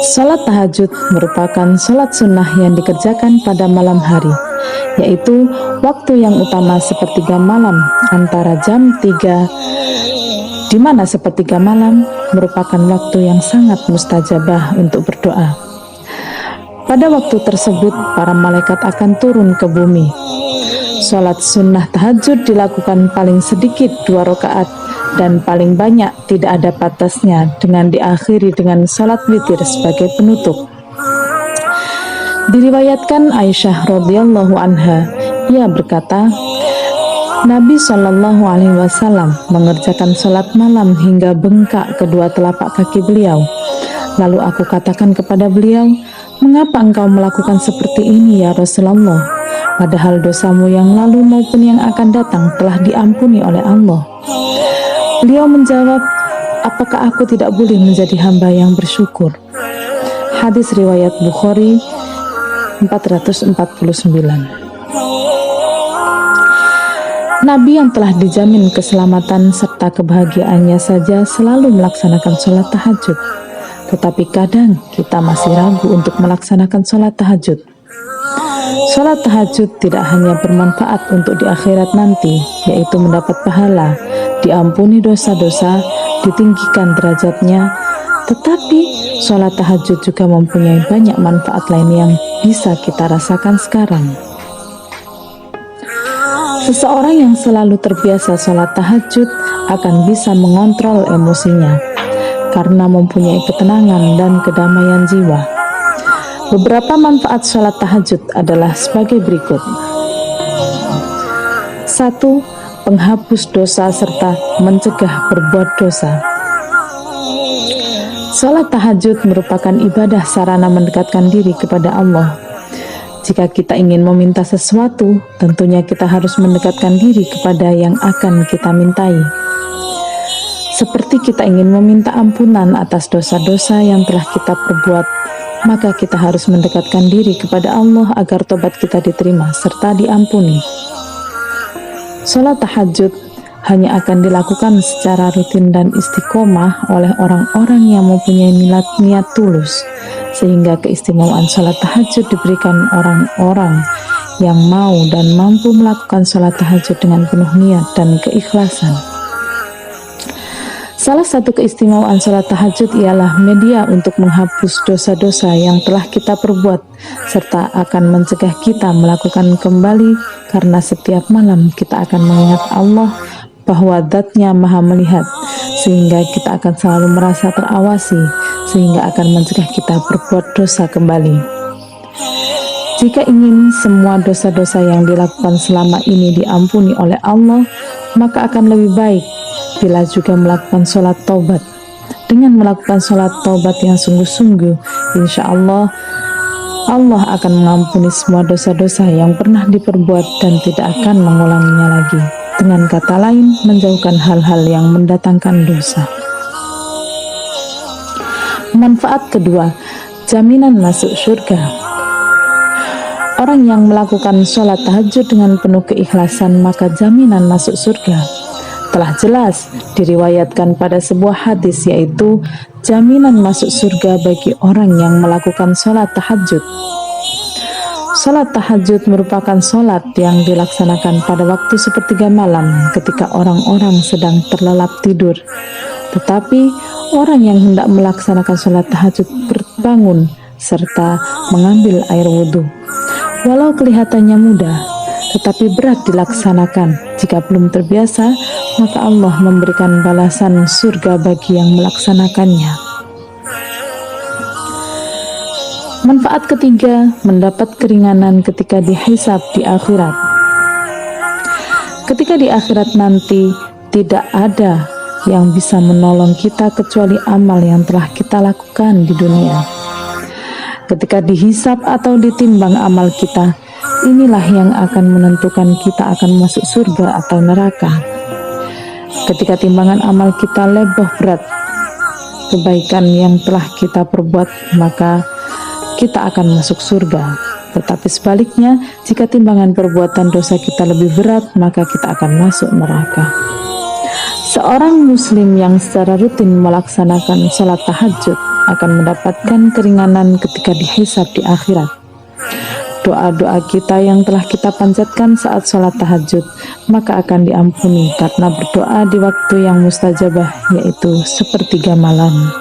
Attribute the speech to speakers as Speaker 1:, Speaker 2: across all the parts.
Speaker 1: Salat tahajud merupakan salat sunnah yang dikerjakan pada malam hari, yaitu waktu yang utama sepertiga malam antara jam 3, di mana sepertiga malam merupakan waktu yang sangat mustajabah untuk berdoa. Pada waktu tersebut, para malaikat akan turun ke bumi. Salat sunnah tahajud dilakukan paling sedikit 2 rakaat dan paling banyak tidak ada batasnya, dengan diakhiri dengan salat witir sebagai penutup. Diriwayatkan Aisyah radhiyallahu anha, ia berkata, Nabi Shallallahu Alaihi Wasallam mengerjakan salat malam hingga bengkak kedua telapak kaki beliau. Lalu aku katakan kepada beliau, mengapa engkau melakukan seperti ini ya Rasulullah? Padahal dosamu yang lalu maupun yang akan datang telah diampuni oleh Allah. Beliau menjawab, apakah aku tidak boleh menjadi hamba yang bersyukur? Hadis riwayat Bukhari 449. Nabi yang telah dijamin keselamatan serta kebahagiaannya saja selalu melaksanakan sholat tahajud. Tetapi kadang kita masih ragu untuk melaksanakan sholat tahajud. Sholat tahajud tidak hanya bermanfaat untuk di akhirat nanti, yaitu mendapat pahala, diampuni dosa-dosa, ditinggikan derajatnya, tetapi sholat tahajud juga mempunyai banyak manfaat lain yang bisa kita rasakan sekarang. Seseorang yang selalu terbiasa sholat tahajud akan bisa mengontrol emosinya karena mempunyai ketenangan dan kedamaian jiwa. Beberapa manfaat sholat tahajud adalah sebagai berikut. 1. Penghapus dosa serta mencegah berbuat dosa. Sholat tahajud merupakan ibadah sarana mendekatkan diri kepada Allah. Jika kita ingin meminta sesuatu, tentunya kita harus mendekatkan diri kepada yang akan kita mintai. Seperti kita ingin meminta ampunan atas dosa-dosa yang telah kita perbuat, maka kita harus mendekatkan diri kepada Allah agar tobat kita diterima serta diampuni. Sholat tahajud hanya akan dilakukan secara rutin dan istiqomah oleh orang-orang yang mempunyai niat tulus, sehingga keistimewaan sholat tahajud diberikan orang-orang yang mau dan mampu melakukan sholat tahajud dengan penuh niat dan keikhlasan. Salah satu keistimewaan sholat tahajud ialah media untuk menghapus dosa-dosa yang telah kita perbuat, serta akan mencegah kita melakukan kembali, karena setiap malam kita akan mengingat Allah bahwa Zat-Nya Maha Melihat, sehingga kita akan selalu merasa terawasi, sehingga akan mencegah kita berbuat dosa kembali. Jika ingin semua dosa-dosa yang dilakukan selama ini diampuni oleh Allah, maka akan lebih baik bila juga melakukan sholat taubat. Dengan melakukan sholat taubat yang sungguh-sungguh, insya Allah akan mengampuni semua dosa-dosa yang pernah diperbuat dan tidak akan mengulanginya lagi. Dengan kata lain, menjauhkan hal-hal yang mendatangkan dosa. Manfaat kedua, jaminan masuk surga. Orang yang melakukan sholat tahajud dengan penuh keikhlasan, maka jaminan masuk surga telah jelas diriwayatkan pada sebuah hadis, yaitu jaminan masuk surga bagi orang yang melakukan sholat tahajud. Sholat tahajud merupakan sholat yang dilaksanakan pada waktu sepertiga malam ketika orang-orang sedang terlelap tidur. Tetapi orang yang hendak melaksanakan sholat tahajud berbangun serta mengambil air wudhu. Walau kelihatannya mudah, tetapi berat dilaksanakan. Jika belum terbiasa, maka Allah memberikan balasan surga bagi yang melaksanakannya. Manfaat ketiga, mendapat keringanan ketika dihisab di akhirat. Ketika di akhirat nanti, tidak ada yang bisa menolong kita kecuali amal yang telah kita lakukan di dunia. Ketika dihisab atau ditimbang amal kita, inilah yang akan menentukan kita akan masuk surga atau neraka. Ketika timbangan amal kita lebih berat kebaikan yang telah kita perbuat, maka kita akan masuk surga. Tetapi sebaliknya, jika timbangan perbuatan dosa kita lebih berat, maka kita akan masuk neraka. Seorang muslim yang secara rutin melaksanakan sholat tahajud akan mendapatkan keringanan ketika dihisab di akhirat. Doa-doa kita yang telah kita panjatkan saat sholat tahajud maka akan diampuni karena berdoa di waktu yang mustajabah, yaitu sepertiga malam.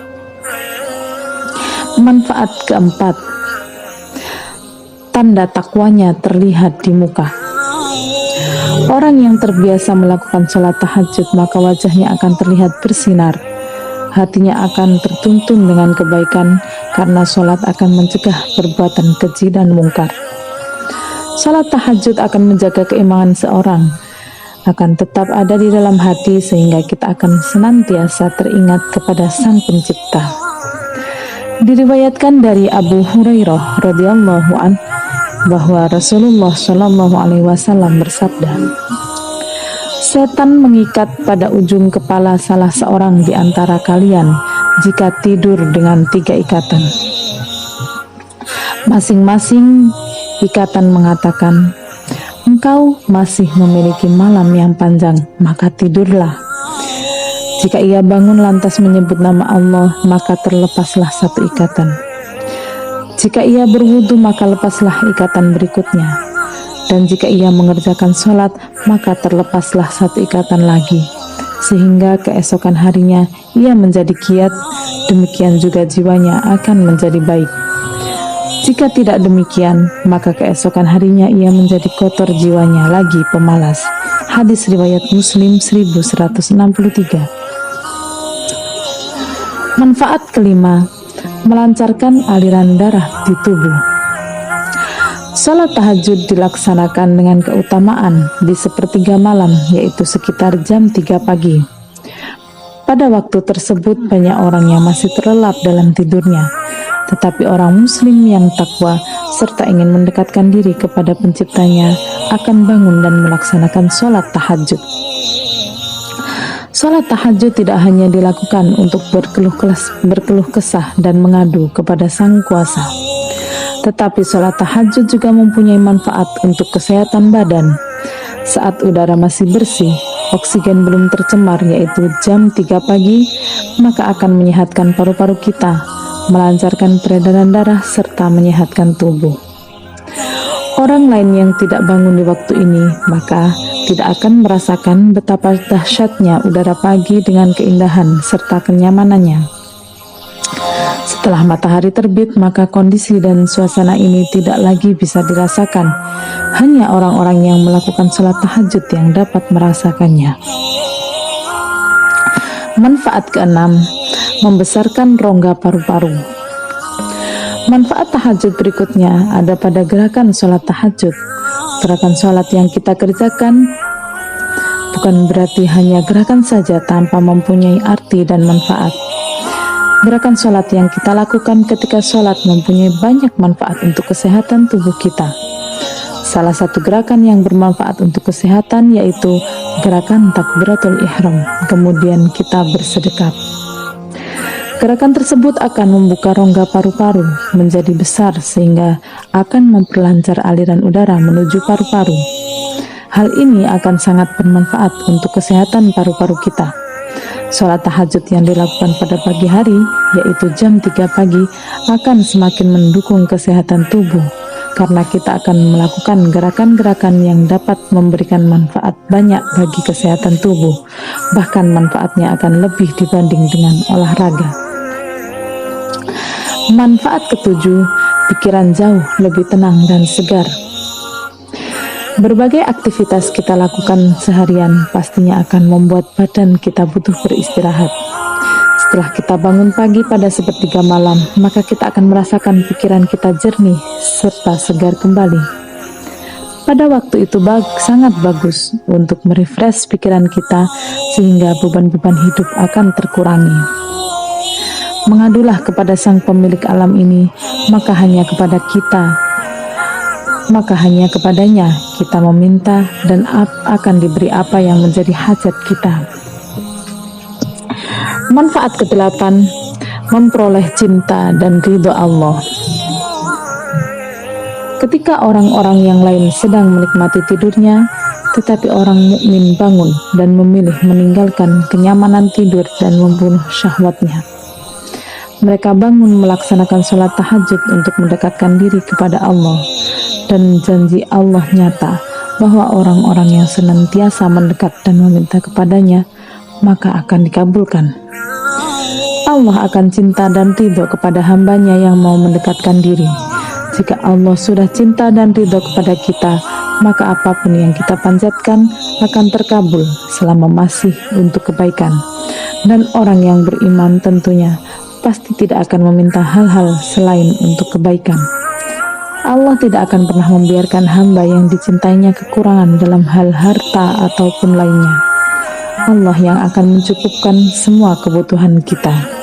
Speaker 1: Manfaat keempat, tanda takwanya terlihat di muka. Orang yang terbiasa melakukan sholat tahajud maka wajahnya akan terlihat bersinar. Hatinya akan tertuntun dengan kebaikan karena sholat akan mencegah perbuatan keji dan mungkar. Sholat tahajud akan menjaga keimanan seorang, akan tetap ada di dalam hati sehingga kita akan senantiasa teringat kepada Sang Pencipta. Diriwayatkan dari Abu Hurairah radhiyallahu anhu bahwa Rasulullah Shallallahu Alaihi Wasallam bersabda, setan mengikat pada ujung kepala salah seorang di antara kalian jika tidur dengan 3 ikatan. Masing-masing ikatan mengatakan, engkau masih memiliki malam yang panjang, maka tidurlah. Jika ia bangun lantas menyebut nama Allah, maka terlepaslah 1 ikatan. Jika ia berwudu maka lepaslah ikatan berikutnya, dan jika ia mengerjakan sholat maka terlepaslah 1 ikatan lagi, sehingga keesokan harinya ia menjadi giat, demikian juga jiwanya akan menjadi baik. Jika tidak demikian maka keesokan harinya ia menjadi kotor jiwanya lagi pemalas. Hadis riwayat Muslim 1163. Manfaat kelima, melancarkan aliran darah di tubuh. Salat tahajud dilaksanakan dengan keutamaan di sepertiga malam, yaitu sekitar jam 3 pagi. Pada waktu tersebut banyak orang yang masih terlelap dalam tidurnya, tetapi orang muslim yang takwa serta ingin mendekatkan diri kepada penciptanya akan bangun dan melaksanakan salat tahajud. Salat tahajud tidak hanya dilakukan untuk berkeluh kesah dan mengadu kepada Sang Kuasa, tetapi salat tahajud juga mempunyai manfaat untuk kesehatan badan. Saat udara masih bersih, oksigen belum tercemar, yaitu jam 3 pagi, maka akan menyehatkan paru-paru kita, melancarkan peredaran darah, serta menyehatkan tubuh. Orang lain yang tidak bangun di waktu ini, maka tidak akan merasakan betapa dahsyatnya udara pagi dengan keindahan serta kenyamanannya. Setelah matahari terbit, maka kondisi dan suasana ini tidak lagi bisa dirasakan. Hanya orang-orang yang melakukan sholat tahajud yang dapat merasakannya. Manfaat keenam, membesarkan rongga paru-paru. Manfaat tahajud berikutnya ada pada gerakan sholat tahajud. Gerakan sholat yang kita kerjakan bukan berarti hanya gerakan saja tanpa mempunyai arti dan manfaat. Gerakan sholat yang kita lakukan ketika sholat mempunyai banyak manfaat untuk kesehatan tubuh kita. Salah satu gerakan yang bermanfaat untuk kesehatan yaitu gerakan takbiratul ihram, kemudian kita bersedekap. Gerakan tersebut akan membuka rongga paru-paru menjadi besar sehingga akan memperlancar aliran udara menuju paru-paru. Hal ini akan sangat bermanfaat untuk kesehatan paru-paru kita. Sholat tahajud yang dilakukan pada pagi hari, yaitu jam 3 pagi, akan semakin mendukung kesehatan tubuh karena kita akan melakukan gerakan-gerakan yang dapat memberikan manfaat banyak bagi kesehatan tubuh. Bahkan manfaatnya akan lebih dibanding dengan olahraga. Manfaat ketujuh, pikiran jauh lebih tenang dan segar. Berbagai aktivitas kita lakukan seharian pastinya akan membuat badan kita butuh beristirahat. Setelah kita bangun pagi pada sepertiga malam, maka kita akan merasakan pikiran kita jernih serta segar kembali. Pada waktu itu sangat bagus untuk merefresh pikiran kita sehingga beban-beban hidup akan terkurangi. Mengadulah kepada Sang Pemilik alam ini, maka hanya kepadanya kita meminta dan akan diberi apa yang menjadi hajat kita. Manfaat ke-8, memperoleh cinta dan ridho Allah. Ketika orang-orang yang lain sedang menikmati tidurnya, tetapi orang mukmin bangun dan memilih meninggalkan kenyamanan tidur dan membunuh syahwatnya, Mereka bangun melaksanakan sholat tahajud untuk mendekatkan diri kepada Allah, dan janji Allah nyata bahwa orang-orang yang senantiasa mendekat dan meminta kepadanya maka akan dikabulkan. Allah akan cinta dan ridho kepada hambanya yang mau mendekatkan diri. Jika Allah sudah cinta dan ridho kepada kita, maka apapun yang kita panjatkan akan terkabul selama masih untuk kebaikan. Dan orang yang beriman tentunya pasti tidak akan meminta hal-hal selain untuk kebaikan. Allah tidak akan pernah membiarkan hamba yang dicintainya kekurangan dalam hal harta ataupun lainnya. Allah yang akan mencukupkan semua kebutuhan kita.